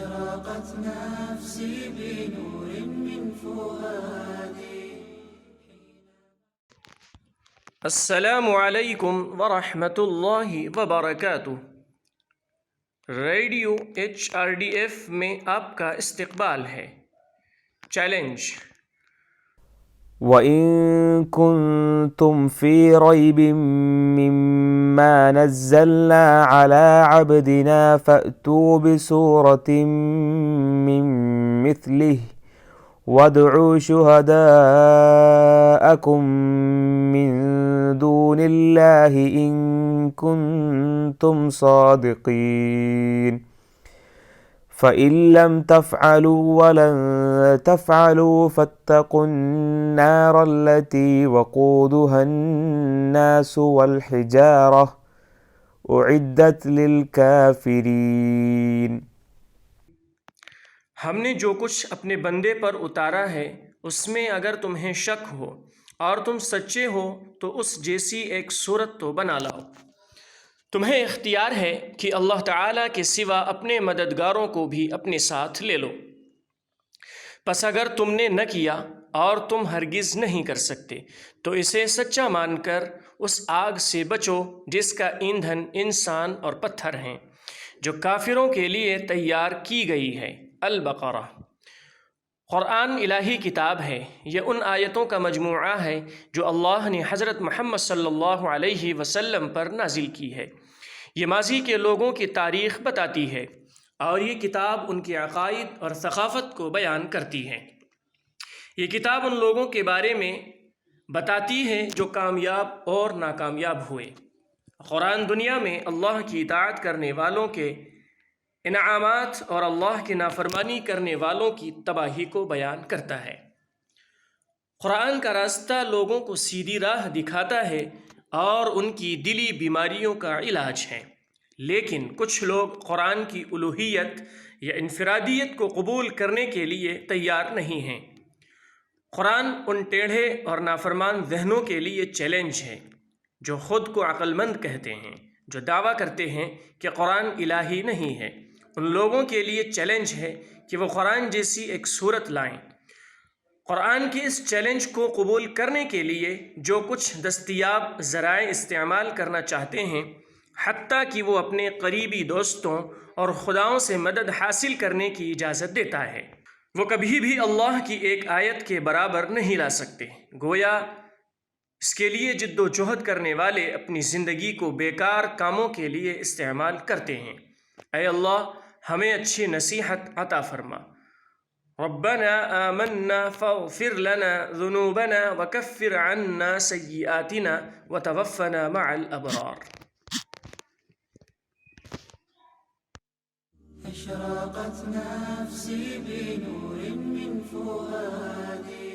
أشرقت نفسي بنور من فؤادي. السلام علیکم ورحمۃ اللہ وبرکاتہ۔ ریڈیو HRDF میں آپ کا استقبال ہے۔ چیلنج: وَإِن كُنتُمْ فِي رَيْبٍ مِّمَّا نَزَّلْنَا عَلَىٰ عَبْدِنَا فَأْتُوا بِسُورَةٍ مِّن مِّثْلِهِ وَادْعُوا شُهَدَاءَكُم مِّن دُونِ اللَّهِ إِن كُنتُمْ صَادِقِينَ فَإِن لَّمْ تَفْعَلُوا وَلَن تَفْعَلُوا فَاتَّقُوا النَّارَ الَّتِي وَقُودُهَا النَّاسُ وَالْحِجَارَةُ أُعِدَّتْ لِلْكَافِرِينَ۔ ہم نے جو کچھ اپنے بندے پر اتارا ہے اس میں اگر تمہیں شک ہو اور تم سچے ہو تو اس جیسی ایک صورت تو بنا لاؤ۔ تمہیں اختیار ہے کہ اللہ تعالیٰ کے سوا اپنے مددگاروں کو بھی اپنے ساتھ لے لو۔ پس اگر تم نے نہ کیا اور تم ہرگز نہیں کر سکتے تو اسے سچا مان کر اس آگ سے بچو جس کا ایندھن انسان اور پتھر ہیں، جو کافروں کے لیے تیار کی گئی ہے۔ البقرہ۔ قرآن الہی کتاب ہے۔ یہ ان آیتوں کا مجموعہ ہے جو اللہ نے حضرت محمد صلی اللہ علیہ وسلم پر نازل کی ہے۔ یہ ماضی کے لوگوں کی تاریخ بتاتی ہے اور یہ کتاب ان کے عقائد اور ثقافت کو بیان کرتی ہے۔ یہ کتاب ان لوگوں کے بارے میں بتاتی ہے جو کامیاب اور ناکامیاب ہوئے۔ قرآن دنیا میں اللہ کی اطاعت کرنے والوں کے انعامات اور اللہ کی نافرمانی کرنے والوں کی تباہی کو بیان کرتا ہے۔ قرآن کا راستہ لوگوں کو سیدھی راہ دکھاتا ہے اور ان کی دلی بیماریوں کا علاج ہے، لیکن کچھ لوگ قرآن کی الوہیت یا انفرادیت کو قبول کرنے کے لیے تیار نہیں ہیں۔ قرآن ان ٹیڑھے اور نافرمان ذہنوں کے لیے چیلنج ہے جو خود کو عقل مند کہتے ہیں، جو دعویٰ کرتے ہیں کہ قرآن الہی نہیں ہے۔ ان لوگوں کے لیے چیلنج ہے کہ وہ قرآن جیسی ایک صورت لائیں۔ قرآن کے اس چیلنج کو قبول کرنے کے لیے جو کچھ دستیاب ذرائع استعمال کرنا چاہتے ہیں، حتیٰ کہ وہ اپنے قریبی دوستوں اور خداؤں سے مدد حاصل کرنے کی اجازت دیتا ہے، وہ کبھی بھی اللہ کی ایک آیت کے برابر نہیں لا سکتے۔ گویا اس کے لیے جد و جہد کرنے والے اپنی زندگی کو بیکار کاموں کے لیے استعمال کرتے ہیں۔ اے اللہ، ہمیں اچھی نصیحت عطا فرما۔ ربنا آمنا فاغفر لنا ذنوبنا وكفر عنا سيئاتنا وتوفنا مع الأبرار۔ أشرقت نفسي بنور من فؤادي.